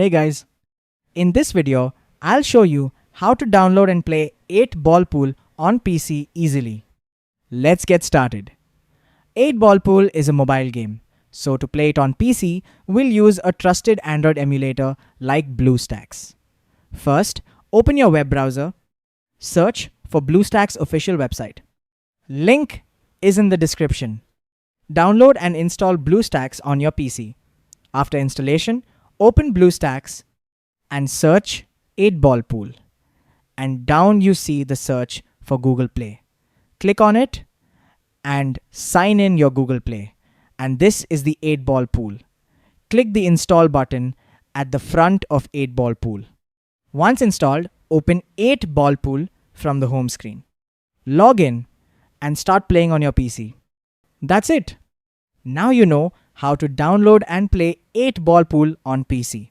Hey guys, in this video, I'll show you how to download and play 8 Ball Pool on PC easily. Let's get started. 8 Ball Pool is a mobile game, so to play it on PC, we'll use a trusted Android emulator like BlueStacks. First, open your web browser, search for BlueStacks official website. Link is in the description. Download and install BlueStacks on your PC. After installation, open BlueStacks and search 8 Ball Pool. And down you see the search for Google Play. Click on it and sign in your Google Play. And this is the 8 Ball Pool. Click the install button at the front of 8 Ball Pool. Once installed, open 8 Ball Pool from the home screen. Log in and start playing on your PC. That's it. Now you know how to download and play 8 Ball Pool on PC.